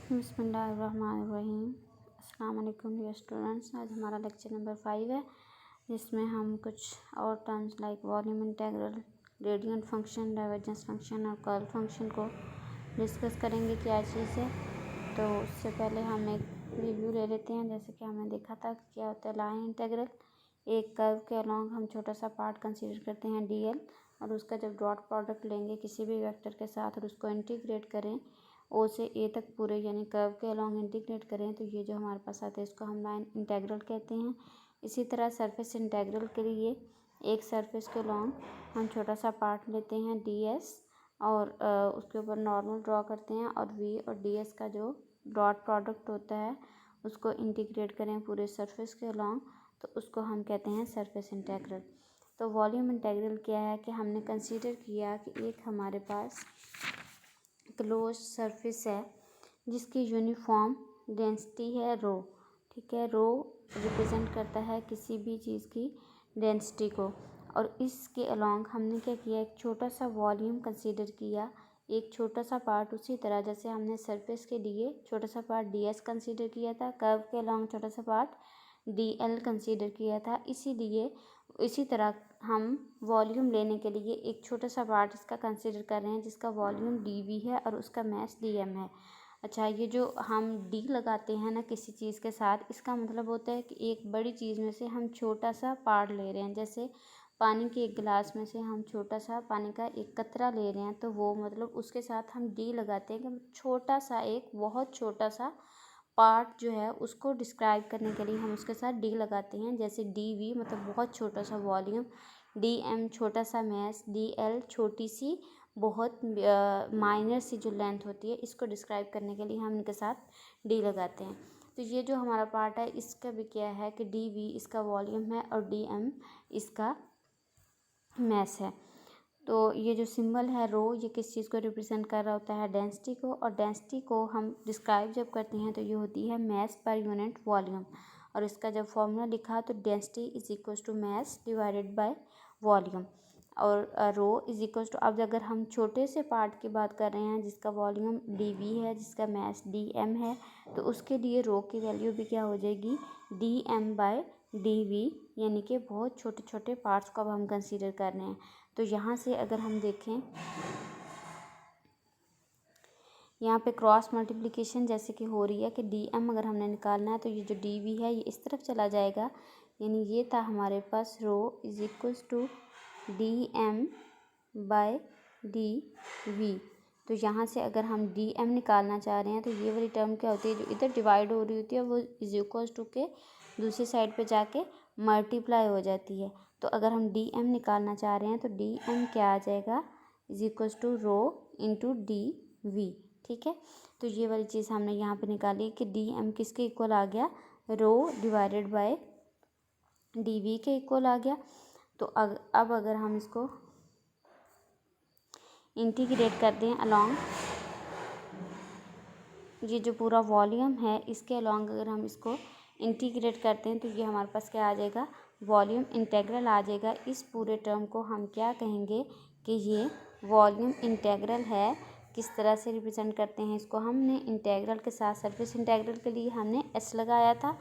बिस्मिल्लाहिर्रहमानिर्रहीम। अस्सलाम वालेकुम डियर स्टूडेंट्स। आज हमारा लेक्चर नंबर 5 है, जिसमें हम कुछ और terms like volume integral, gradient function, divergence function और कर्ल फंक्शन को डिस्कस करेंगे। क्या चीज़ है, तो उससे पहले हम एक रिव्यू ले लेते हैं। जैसे कि हमने देखा था कि क्या होता है लाइन इंटीग्रल। एक कर्व के अलॉन्ग हम छोटा सा पार्ट कंसीडर करते हैं dl, और उसका जब डॉट प्रोडक्ट लेंगे किसी भी वेक्टर के साथ और उसको इंटीग्रेट करें ओ से ए तक पूरे, यानी कर्व के अलॉन्ग इंटीग्रेट करें, तो ये जो हमारे पास आता है इसको हम लाइन इंटीग्रल कहते हैं। इसी तरह सरफेस इंटीग्रल के लिए एक सरफेस के अलॉन्ग हम छोटा सा पार्ट लेते हैं ds और उसके ऊपर नॉर्मल ड्रॉ करते हैं, और v और ds का जो डॉट प्रोडक्ट होता है उसको इंटीग्रेट करें पूरे सरफेस के अलॉन्ग, तो उसको हम कहते हैं सरफेस इंटीग्रल। तो वॉल्यूम इंटीग्रल क्या है कि हमने कंसीडर किया कि एक हमारे पास क्लोज सरफेस है जिसकी यूनिफॉर्म डेंसिटी है रो। ठीक है, रो रिप्रेजेंट करता है किसी भी चीज़ की डेंसिटी को, और इसके अलॉन्ग हमने क्या किया, एक छोटा सा वॉल्यूम कंसीडर किया, एक छोटा सा पार्ट। उसी तरह जैसे हमने सरफेस के लिए छोटा सा पार्ट ds कंसीडर किया था, कर्व के अलॉन्ग छोटा सा पार्ट dl कंसीडर किया था, इसीलिए इसी तरह हम वॉल्यूम लेने के लिए एक छोटा सा पार्ट इसका कंसीडर कर रहे हैं जिसका वॉल्यूम dv है और उसका मास dm है। अच्छा, ये जो हम d लगाते हैं ना किसी चीज़ के साथ, इसका मतलब होता है कि एक बड़ी चीज़ में से हम छोटा सा पार्ट ले रहे हैं। जैसे पानी के एक गिलास में से हम छोटा सा पानी का एक कतरा ले रहे हैं, तो वो मतलब उसके साथ हम d लगाते हैं कि छोटा सा, एक बहुत छोटा सा पार्ट जो है उसको डिस्क्राइब करने के लिए हम उसके साथ डी लगाते हैं। जैसे dv मतलब बहुत छोटा सा वॉल्यूम, dm छोटा सा मास, dl छोटी सी बहुत माइनर सी जो लेंथ होती है, इसको डिस्क्राइब करने के लिए हम इनके साथ डी लगाते हैं। तो ये जो हमारा पार्ट है इसका भी क्या है कि dv इसका वॉल्यूम है और dm इसका मास है। तो ये जो सिंबल है रो, ये किस चीज़ को रिप्रेजेंट कर रहा होता है, डेंसिटी को, और डेंसिटी को हम डिस्क्राइब जब करते हैं तो ये होती है मास पर यूनिट वॉल्यूम। और इसका जब फॉर्मूला लिखा तो density is equal to mass divided by volume, और रो इज इक्वल टू, अब अगर हम छोटे से पार्ट की बात कर रहे हैं जिसका वॉल्यूम dv है, जिसका मास dm है, तो उसके लिए रो की वैल्यू भी क्या हो जाएगी, dm बाय dv, यानी कि बहुत छोटे छोटे पार्ट्स को अब हम कंसीडर कर रहे हैं। तो यहाँ से अगर हम देखें, यहाँ पे क्रॉस मल्टीप्लिकेशन जैसे कि हो रही है कि dm अगर हमने निकालना है तो ये जो dv है ये इस तरफ चला जाएगा, यानी ये था हमारे पास rho is equals to dm by dv। तो यहाँ से अगर हम dm निकालना चाह रहे हैं तो ये वाली टर्म क्या होती है, जो इधर डिवाइड हो रही होती है वो इज इक्वल्स टू के दूसरी साइड पे जाके मल्टीप्लाई हो जाती है। तो अगर हम dm निकालना चाह रहे हैं तो dm क्या आ जाएगा, is equals to rho into dv। ठीक है, तो ये वाली चीज़ हमने यहाँ पे निकाली कि dm किसके इक्वल आ गया, रो डिवाइडेड बाय dv के इक्वल आ गया। तो अब अगर हम इसको इंटीग्रेट कर दें अलॉन्ग, ये जो पूरा वॉल्यूम है इसके अलॉन्ग अगर हम इसको इंटीग्रेट करते हैं तो ये हमारे पास क्या आ जाएगा, वॉल्यूम इंटीग्रल आ जाएगा। इस पूरे टर्म को हम क्या कहेंगे कि ये वॉल्यूम इंटीग्रल है। किस तरह से रिप्रेजेंट करते हैं इसको, हमने इंटीग्रल के साथ सरफेस इंटीग्रल के लिए हमने s लगाया था।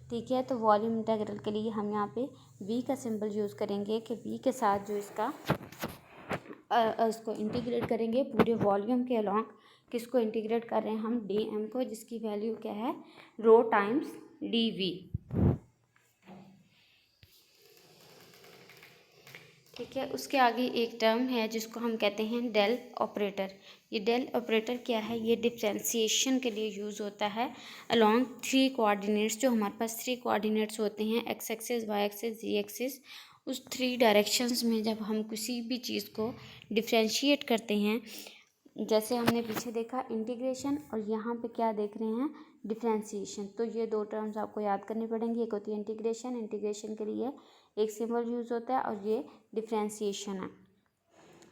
ठीक है, तो वॉल्यूम इंटीग्रल के लिए हम यहाँ पे v का सिंबल यूज़ करेंगे कि v के साथ जो इसका इसको इंटीग्रेट करेंगे पूरे वॉल्यूम के अलॉन्ग। किसको इंटीग्रेट कर रहे हैं हम, dm को, जिसकी वैल्यू क्या है, रो टाइम्स dv। ठीक है, उसके आगे एक टर्म है जिसको हम कहते हैं डेल ऑपरेटर। ये डेल ऑपरेटर क्या है, ये डिफरेंशिएशन के लिए यूज़ होता है अलॉन्ग 3 कोऑर्डिनेट्स। जो हमारे पास 3 कोऑर्डिनेट्स होते हैं, x axis, y axis, z axis, उस 3 डायरेक्शंस में जब हम किसी भी चीज़ को डिफरेंशिएट करते हैं, जैसे हमने पीछे देखा इंटीग्रेशन, और यहाँ पे क्या देख रहे हैं, डिफरेंशिएशन। तो ये दो टर्म्स आपको याद करनी पड़ेंगी। एक होती है इंटीग्रेशन, इंटीग्रेशन के लिए एक सिंबल यूज़ होता है, और ये डिफरेंशिएशन है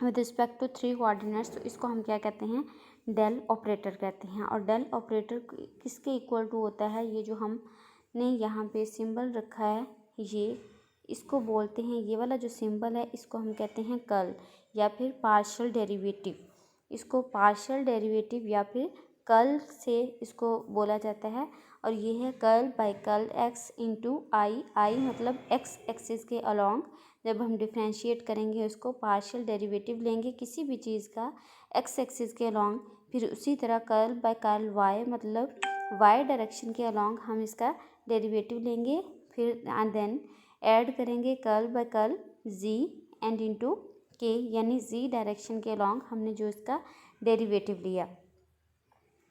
विद रिस्पेक्ट टू 3 कोऑर्डिनेट्स। तो इसको हम क्या कहते हैं, डेल ऑपरेटर कहते हैं। और डेल ऑपरेटर किसके इक्वल टू होता है, ये जो हमने यहाँ पे सिंबल रखा है, ये इसको बोलते हैं, ये वाला जो सिंबल है इसको हम कहते हैं कर्ल या फिर पार्शियल डेरिवेटिव। इसको पार्शियल डेरिवेटिव या फिर कर्ल से इसको बोला जाता है। और ये है curl by curl x into i मतलब एक्स एक्सिस के अलॉन्ग जब हम डिफ्रेंशिएट करेंगे उसको पार्शियल डेरिवेटिव लेंगे किसी भी चीज़ का एक्स एक्सिस के अलॉन्ग, फिर उसी तरह कर्ल बाय कर्ल वाई मतलब वाई डायरेक्शन के अलॉन्ग हम इसका डेरिवेटिव लेंगे, फिर एंड देन ऐड करेंगे curl by curl Z and into K, यानी जी डायरेक्शन के अलॉन्ग हमने जो इसका डेरिवेटिव लिया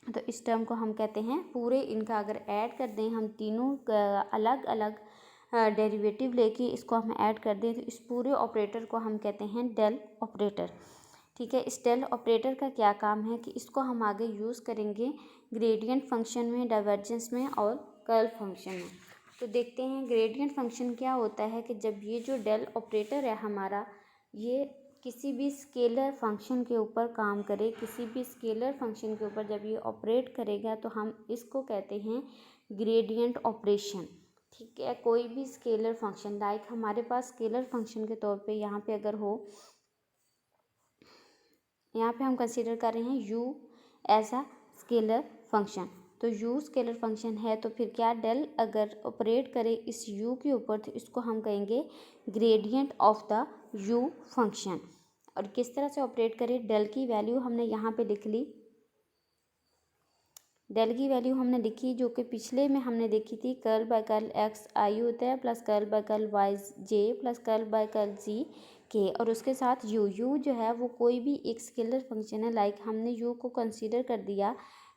तो इस टर्म को हम कहते हैं पूरे इनका अगर ऐड कर दें हम तीनों अलग अलग डेरिवेटिव लेके इसको हम ऐड कर दें तो इस पूरे ऑपरेटर को हम कहते हैं डेल ऑपरेटर। ठीक है, इस डेल ऑपरेटर का क्या काम है कि इसको हम आगे यूज़ करेंगे ग्रेडियंट फंक्शन में, डाइवर्जेंस में और कर्ल फंक्शन में। तो देखते हैं ग्रेडियंट फंक्शन क्या होता है कि जब ये जो डेल ऑपरेटर है हमारा ये किसी भी स्केलर फंक्शन के ऊपर काम करे, किसी भी स्केलर फंक्शन के ऊपर जब ये ऑपरेट करेगा तो हम इसको कहते हैं ग्रेडियंट ऑपरेशन। ठीक है, कोई भी स्केलर फंक्शन लाइक हमारे पास स्केलर फंक्शन के तौर पे यहाँ पे अगर हो, यहाँ पे हम कंसीडर कर रहे हैं u as a scalar function, तो u स्केलर फंक्शन है तो फिर क्या डेल अगर ऑपरेट करे इस u के ऊपर तो इसको हम कहेंगे gradient of the u function. और किस तरह से ऑपरेट करे, डेल की वैल्यू हमने यहाँ पे लिख ली, डेल की वैल्यू हमने लिखी जो कि पिछले में हमने देखी थी curl by curl x i होता है plus curl by curl y J plus curl by curl z k, और उसके साथ यू जो है वो कोई भी एक स्केलर फंक्शन है, लाइक हमने यू को कंसीडर कर दिया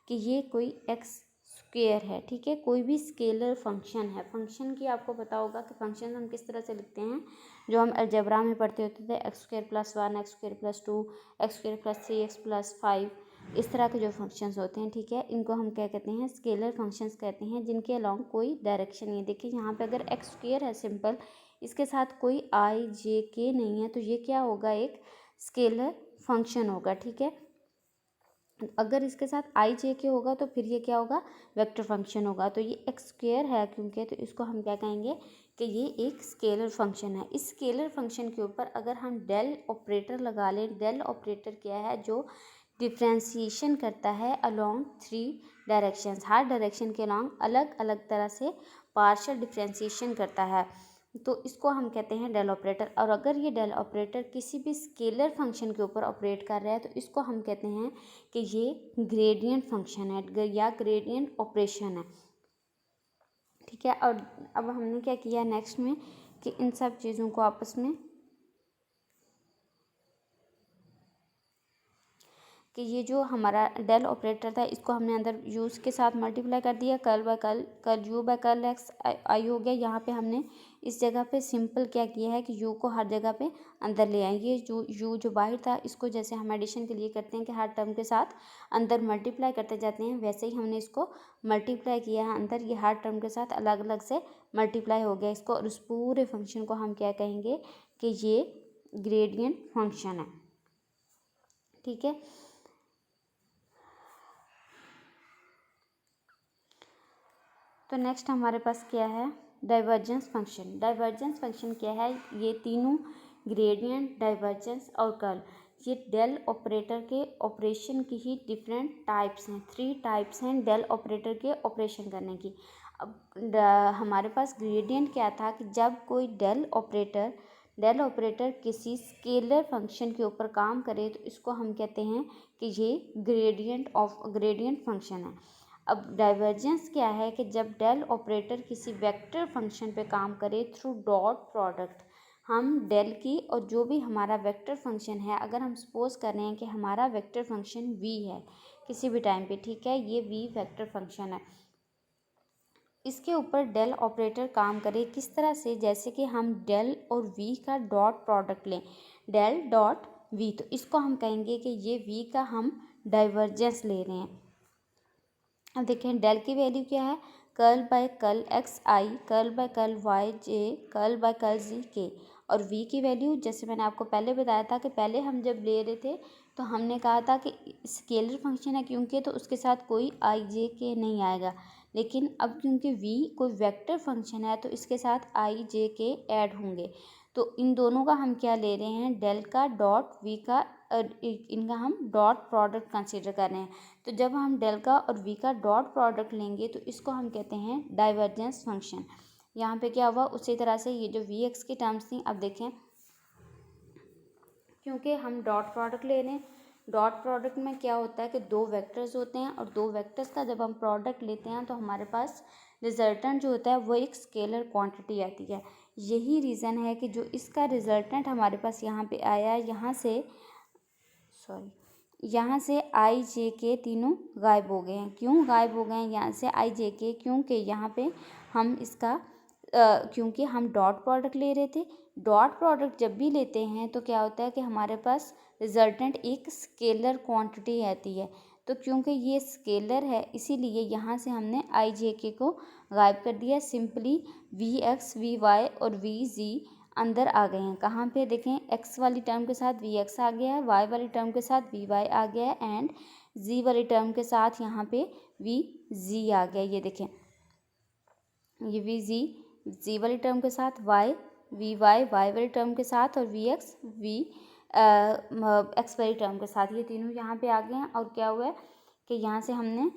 कि ये कोई एक्स स्क्वेयर है। ठीक है, कोई भी स्केलर फंक्शन है, फंक्शन की आपको पता होगा कि फंक्शन हम किस तरह से लिखते हैं जो हम अलजेब्रा में पढ़ते होते थे, x square plus 1 x square plus 2 x square plus 3 x plus 5, इस तरह के जो फंक्शंस होते हैं। ठीक है, इनको हम क्या कहते हैं स्केलर फंक्शंस कहते हैं जिनके अलॉन्ग कोई डायरेक्शन नहीं है। देखिए यहाँ पे अगर एक्स स्क्वेयर है सिंपल, इसके साथ कोई आई जे के नहीं है तो ये क्या होगा एक स्केलर फंक्शन होगा। ठीक है, अगर इसके साथ आई जे के होगा तो फिर ये क्या होगा वेक्टर फंक्शन होगा। तो ये एक्स स्क्वेयर है क्योंकि, तो इसको हम क्या कहेंगे कि ये एक स्केलर फंक्शन है। इस स्केलर फंक्शन के ऊपर अगर हम डेल ऑपरेटर लगा लें, डेल ऑपरेटर क्या है जो डिफ्रेंशिएशन करता है अलोंग 3 डायरेक्शंस, हर डायरेक्शन के अलोंग अलग अलग तरह से पार्शियल डिफ्रेंशिएशन करता है, तो इसको हम कहते हैं डेल ऑपरेटर। और अगर ये डेल ऑपरेटर किसी भी स्केलर फंक्शन के ऊपर ऑपरेट कर रहा है तो इसको हम कहते हैं कि ये ग्रेडियंट फंक्शन है या ग्रेडियंट ऑपरेशन है। ठीक है, और अब हमने क्या किया नेक्स्ट में कि इन सब चीज़ों को आपस में कि ये जो हमारा डेल ऑपरेटर था इसको हमने अंदर यूज़ के साथ मल्टीप्लाई कर दिया, curl by curl curl u by curl x i हो गया। यहाँ पे हमने इस जगह पे सिंपल क्या किया है कि यू को हर जगह पे अंदर ले आए, ये जो यू जो बाहर था इसको जैसे हम एडिशन के लिए करते हैं कि हर टर्म के साथ अंदर मल्टीप्लाई करते जाते हैं, वैसे ही हमने इसको मल्टीप्लाई किया है अंदर, ये हर टर्म के साथ अलग अलग से मल्टीप्लाई हो गया इसको, और उस पूरे फंक्शन को हम क्या कहेंगे कि ये ग्रेडियंट फंक्शन है। ठीक है, तो नेक्स्ट हमारे पास क्या है डाइवर्जेंस फंक्शन। डाइवर्जेंस फंक्शन क्या है, ये तीनों ग्रेडियंट डाइवर्जेंस और कर्ल ये डेल ऑपरेटर के ऑपरेशन की ही डिफरेंट टाइप्स हैं, 3 टाइप्स हैं डेल ऑपरेटर के ऑपरेशन करने की। अब हमारे पास ग्रेडियंट क्या था कि जब कोई डेल ऑपरेटर किसी स्केलर फंक्शन के ऊपर काम करे तो इसको हम कहते हैं कि ये ग्रेडियंट फंक्शन है। अब डाइवर्जेंस क्या है कि जब डेल ऑपरेटर किसी वेक्टर फंक्शन पे काम करे थ्रू डॉट प्रोडक्ट, हम डेल की और जो भी हमारा वेक्टर फंक्शन है, अगर हम सपोज कर रहे हैं कि हमारा वेक्टर फंक्शन v है किसी भी टाइम पे, ठीक है, ये v वेक्टर फंक्शन है, इसके ऊपर डेल ऑपरेटर काम करे किस तरह से, जैसे कि हम डेल और v का डॉट प्रोडक्ट लें, डेल डॉट v, तो इसको हम कहेंगे कि ये v का हम डाइवर्जेंस ले रहे हैं। अब देखें डेल की वैल्यू क्या है, curl by curl x i curl by curl y j curl by curl z k, और v की वैल्यू जैसे मैंने आपको पहले बताया था कि पहले हम जब ले रहे थे तो हमने कहा था कि स्केलर फंक्शन है क्योंकि तो उसके साथ कोई आई जे के नहीं आएगा, लेकिन अब क्योंकि v कोई वेक्टर फंक्शन है तो इसके साथ आई जे के ऐड होंगे, तो इन दोनों का हम क्या ले रहे हैं डेल का डॉट v का इनका हम डॉट प्रोडक्ट कंसीडर कर रहे हैं। तो जब हम डेल का और वी का डॉट प्रोडक्ट लेंगे तो इसको हम कहते हैं डाइवर्जेंस फंक्शन। यहाँ पे क्या हुआ, उसी तरह से ये जो वी एक्स की टर्म्स थी, अब देखें क्योंकि हम डॉट प्रोडक्ट ले रहे हैं, डॉट प्रोडक्ट में क्या होता है कि दो वेक्टर्स होते हैं और दो वेक्टर्स का जब हम प्रोडक्ट लेते हैं तो हमारे पास रिजल्टेंट जो होता है वो एक स्केलर क्वांटिटी आती है। यही रीज़न है कि जो इसका रिजल्टेंट हमारे पास यहाँ पे आया है, यहाँ से आई जे के तीनों गायब हो गए हैं। क्यों गायब हो गए हैं यहाँ से आई जे के? क्योंकि यहाँ पे हम इसका क्योंकि हम डॉट प्रोडक्ट ले रहे थे। डॉट प्रोडक्ट जब भी लेते हैं तो क्या होता है कि हमारे पास रिजल्टेंट एक स्केलर क्वांटिटी आती है। तो क्योंकि ये स्केलर है इसीलिए यहाँ से हमने आई जे के को गायब कर दिया। Simply V X V Y और वी जी अंदर आ गए हैं। कहाँ पे देखें, एक्स वाली टर्म के साथ वी एक्स आ गया है, वाई वाली टर्म के साथ वी वाई आ गया है एंड जी वाली टर्म के साथ यहाँ पे वी जी आ गया। ये देखें, ये वी जी वाली टर्म के साथ वाई वी वाई वाली टर्म के साथ और वी एक्स वी एक्स वाली टर्म के साथ, ये तीनों यहाँ पे आ गए हैं। और क्या हुआ है कि यहाँ से हमने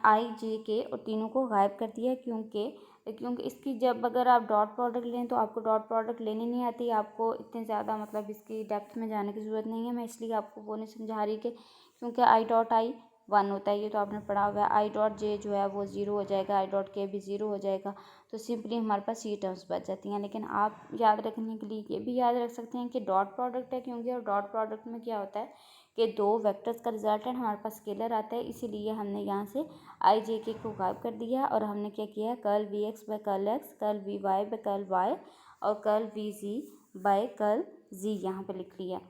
आई जे के और तीनों को गायब कर दिया। क्योंकि इसकी जब अगर आप डॉट प्रोडक्ट लें तो आपको डॉट प्रोडक्ट लेनी नहीं आती, आपको इतने ज़्यादा मतलब इसकी डेप्थ में जाने की ज़रूरत नहीं है। मैं इसलिए आपको वो नहीं समझा रही कि क्योंकि आई डॉट आई 1 होता है, ये तो आपने पढ़ा हुआ है। आई डॉट जे जो है वो 0 हो जाएगा, आई डॉट के भी 0 हो जाएगा। तो सिंपली हमारे पास ये टर्म्स बच जाती हैं। लेकिन आप याद रखने के लिए ये भी याद रख सकते हैं कि डॉट प्रोडक्ट है क्योंकि, और डॉट प्रोडक्ट में क्या होता है कि दो वेक्टर्स का रिजल्टेंट हमारे पास स्केलर आता है। इसीलिए हमने यहाँ से आई जे के को गायब कर दिया और हमने क्या किया, curl v x by curl x, curl v y by curl y और curl v z by curl z यहाँ पे लिख लिया।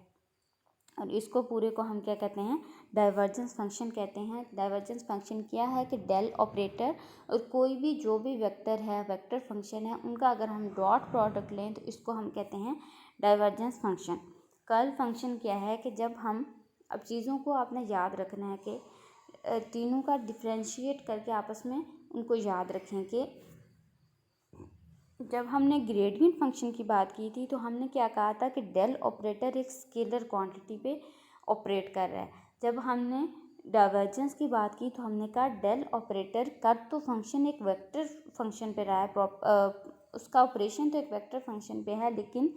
और इसको पूरे को हम क्या कहते हैं, डाइवर्जेंस फंक्शन कहते हैं। डाइवर्जेंस फंक्शन क्या है कि डेल ऑपरेटर और कोई भी जो भी वेक्टर है, वेक्टर फंक्शन है, उनका अगर हम डॉट प्रोडक्ट लें तो इसको हम कहते हैं डाइवर्जेंस फंक्शन। कर्ल फंक्शन क्या है कि जब हम, अब चीज़ों को आपने याद रखना है कि तीनों का डिफ्रेंशिएट करके आपस में उनको याद रखें कि जब हमने ग्रेडियंट फंक्शन की बात की थी तो हमने क्या कहा था कि डेल ऑपरेटर एक स्केलर क्वांटिटी पे ऑपरेट कर रहा है। जब हमने डाइवर्जेंस की बात की तो हमने कहा डेल ऑपरेटर कर तो फंक्शन एक वेक्टर फंक्शन पे रहा है, उसका ऑपरेशन तो एक वेक्टर फंक्शन पे है, लेकिन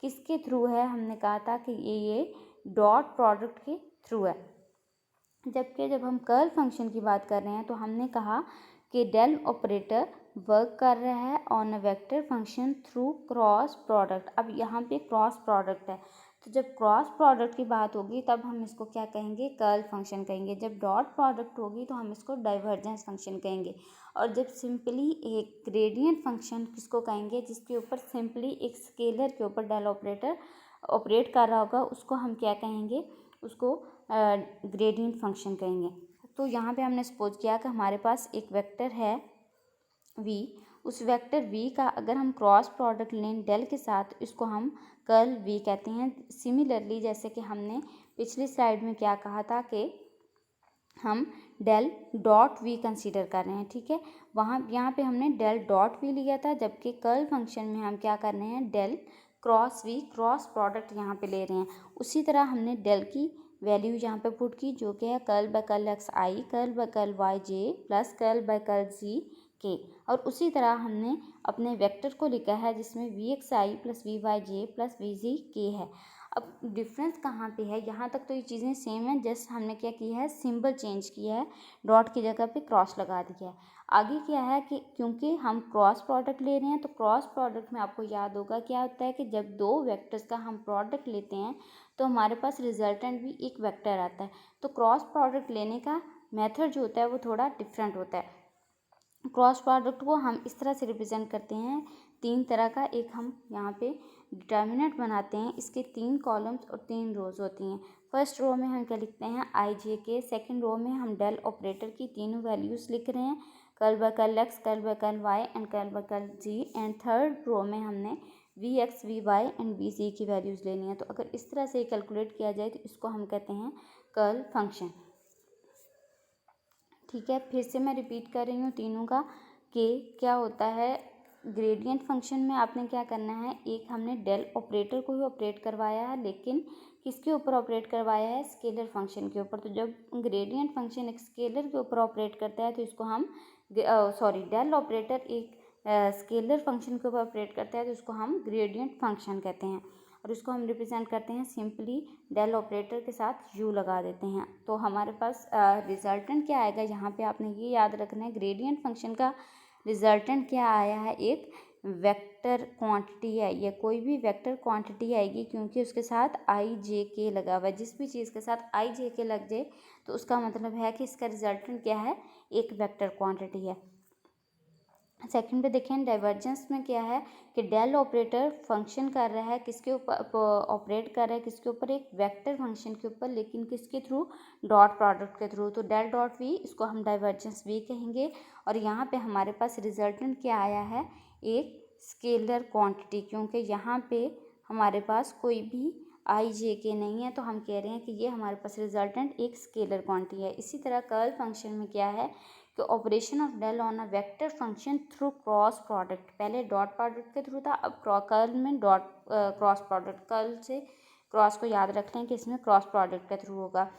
किसके थ्रू है, हमने कहा था कि ये डॉट प्रोडक्ट के थ्रू है। जबकि जब हम कर्ल फंक्शन की बात कर रहे हैं तो हमने कहा कि डेल ऑपरेटर वर्क कर रहा है on a vector function through cross product. अब यहाँ पे क्रॉस प्रोडक्ट है, तो जब क्रॉस प्रोडक्ट की बात होगी तब हम इसको क्या कहेंगे, कर्ल फंक्शन कहेंगे। जब डॉट प्रोडक्ट होगी तो हम इसको डाइवर्जेंस फंक्शन कहेंगे। और जब सिंपली एक ग्रेडियंट फंक्शन किसको कहेंगे, जिसके ऊपर सिंपली एक स्केलर के ऊपर डेल ऑपरेटर ऑपरेट कर रहा होगा, उसको हम क्या कहेंगे, उसको ग्रेडियंट फंक्शन कहेंगे। तो यहाँ पे हमने सपोज किया कि हमारे पास एक वेक्टर है v, उस वेक्टर v का अगर हम क्रॉस प्रोडक्ट लें डेल के साथ, इसको हम कर्ल v कहते हैं। सिमिलरली जैसे कि हमने पिछली स्लाइड में क्या कहा था कि हम डेल डॉट v कंसीडर कर रहे हैं, ठीक है। यहाँ पे हमने डेल डॉट v लिया था, जबकि कर्ल फंक्शन में हम क्या कर रहे हैं, del cross v cross product यहाँ पे ले रहे हैं। उसी तरह हमने डेल की वैल्यू यहाँ पे पुट की, जो कि है curl by curl x i, curl by curl y J plus curl by curl z k. और उसी तरह हमने अपने वेक्टर को लिखा है जिसमें V X I plus V Y J plus V Z K है। अब डिफरेंस कहाँ पे है, यहाँ तक तो ये चीज़ें सेम है, जस्ट हमने क्या किया है, सिंबल चेंज किया है, डॉट की जगह पे क्रॉस लगा दिया है। आगे क्या है कि क्योंकि हम क्रॉस प्रोडक्ट ले रहे हैं तो क्रॉस प्रोडक्ट में आपको याद होगा क्या होता है कि जब दो वेक्टर्स का हम प्रोडक्ट लेते हैं तो हमारे पास रिजल्टेंट भी एक वेक्टर आता है। तो क्रॉस प्रोडक्ट लेने का मेथड जो होता है वो थोड़ा डिफरेंट होता है। क्रॉस प्रोडक्ट को हम इस तरह से रिप्रेजेंट करते हैं, 3 तरह का। एक हम यहाँ पे डिटर्मिनेंट बनाते हैं, इसके 3 कॉलम्स और 3 रोज़ होती हैं। फर्स्ट रो में हम क्या लिखते हैं, आई जे के। सेकेंड रो में हम डेल ऑपरेटर की तीनों वैल्यूज़ लिख रहे हैं, curl by curl x, curl by curl Y and curl by curl Z. And third row में हमने V X V Y and V Z की वैल्यूज़ लेनी है। तो अगर इस तरह से कैलकुलेट किया जाए तो इसको हम कहते हैं कर्ल फंक्शन, ठीक है। फिर से मैं रिपीट कर रही हूँ तीनों का कि क्या होता है ग्रेडियंट फंक्शन में आपने क्या करना है, एक हमने डेल ऑपरेटर को ही ऑपरेट करवाया है, लेकिन किसके ऊपर ऑपरेट करवाया है, स्केलर फंक्शन के ऊपर। तो जब ग्रेडियंट फंक्शन एक स्केलर के ऊपर ऑपरेट करता है तो इसको हम डेल ऑपरेटर एक स्केलर फंक्शन के ऊपर ऑपरेट करता है तो इसको हम ग्रेडियंट फंक्शन कहते हैं। और इसको हम रिप्रेजेंट करते हैं सिंपली डेल ऑपरेटर के साथ यू लगा देते हैं। तो हमारे पास रिजल्टेंट क्या आएगा, यहाँ पे आपने ये याद रखना है, ग्रेडियंट फंक्शन का रिजल्टेंट क्या आया है, एक वेक्टर क्वांटिटी है। ये कोई भी वेक्टर क्वांटिटी आएगी क्योंकि उसके साथ आई जे के लगा हुआ है। जिस भी चीज़ के साथ आई जे के लग जाए तो उसका मतलब है कि इसका रिजल्टेंट क्या है, एक वेक्टर क्वांटिटी है। सेकंड पे देखें, डाइवर्जेंस में क्या है कि डेल ऑपरेटर फंक्शन कर रहा है, किसके ऊपर ऑपरेट कर रहा है, किसके ऊपर, एक वेक्टर फंक्शन के ऊपर, लेकिन किसके थ्रू, डॉट प्रोडक्ट के थ्रू। तो डेल डॉट वी, इसको हम डाइवर्जेंस वी कहेंगे। और यहाँ पे हमारे पास रिजल्टेंट क्या आया है, एक स्केलर क्वांटिटी, क्योंकि यहाँ पे हमारे पास कोई भी आई जे के नहीं है तो हम कह रहे हैं कि ये हमारे पास रिजल्टेंट एक स्केलर क्वांटिटी है। इसी तरह कर्ल फंक्शन में क्या है कि operation of del on a vector function through cross product, पहले डॉट प्रोडक्ट के थ्रू था, अब कर्ल में डॉट क्रॉस प्रोडक्ट, कर्ल से क्रॉस को याद रख लें कि इसमें क्रॉस प्रोडक्ट के थ्रू होगा।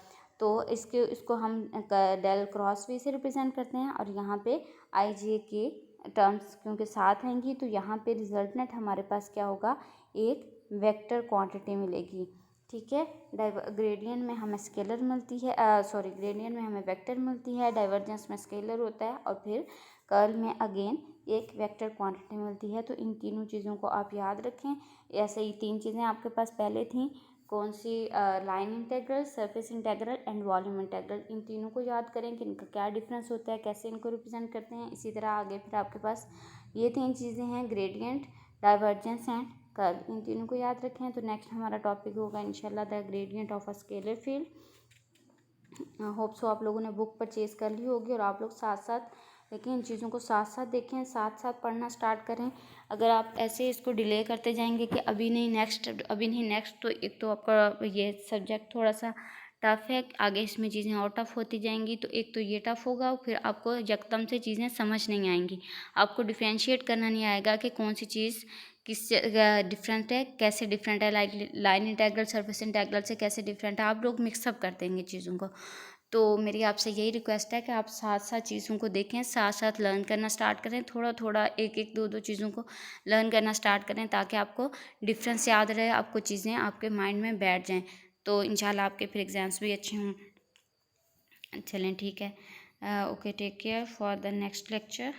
तो इसको हम डेल क्रॉस वी से रिप्रेजेंट करते हैं। और यहाँ पे आई जे के टर्म्स क्योंकि साथ आएंगी तो यहाँ पे रिजल्टेंट हमारे पास क्या होगा, एक वेक्टर क्वांटिटी मिलेगी। ठीक है, ग्रेडियंट में हमें स्केलर मिलती है, ग्रेडियंट में हमें वेक्टर मिलती है, डाइवर्जेंस में स्केलर होता है, और फिर कर्ल में अगेन एक वेक्टर क्वांटिटी मिलती है। तो इन तीनों चीज़ों को आप याद रखें। ऐसे ही तीन चीज़ें आपके पास पहले थी, कौन सी, line integral, surface integral and volume integral. इन तीनों को याद करें कि इनका क्या डिफरेंस होता है, कैसे इनको रिप्रेजेंट करते हैं। इसी तरह आगे फिर आपके पास ये तीन चीज़ें हैं, ग्रेडियंट, डाइवर्जेंस एंड कर्ल, इन तीनों को याद रखें। तो नेक्स्ट हमारा टॉपिक होगा इंशाल्लाह the gradient of a scalar field. Hope so आप लोगों ने बुक परचेज़ कर ली होगी और आप लोग साथ साथ देखें, इन चीज़ों को साथ साथ देखें, साथ साथ पढ़ना स्टार्ट करें। अगर आप ऐसे इसको डिले करते जाएंगे कि अभी नहीं नेक्स्ट, तो एक तो आपका ये सब्जेक्ट थोड़ा सा टफ़ है, आगे इसमें चीज़ें और टफ़ होती जाएंगी। तो एक तो ये टफ़ होगा, फिर आपको यकदम से चीज़ें समझ नहीं आएंगी, आपको डिफ्रेंशिएट करना नहीं आएगा कि कौन सी चीज़ किस डिफरेंट है, कैसे डिफरेंट है, लाइन इंटेग्रल सरफेस इंटेग्रल से कैसे डिफरेंट है, आप लोग मिक्सअप कर देंगे चीज़ों को। तो मेरी आपसे यही रिक्वेस्ट है कि आप साथ साथ चीज़ों को देखें, साथ साथ लर्न करना स्टार्ट करें, थोड़ा थोड़ा एक एक दो दो चीज़ों को लर्न करना स्टार्ट करें ताकि आपको डिफरेंस याद रहे, आपको चीज़ें आपके माइंड में बैठ जाएं। तो इंशाल्लाह आपके फिर एग्ज़ाम्स भी अच्छे हों। चलें ठीक है, okay, take care for the next lecture.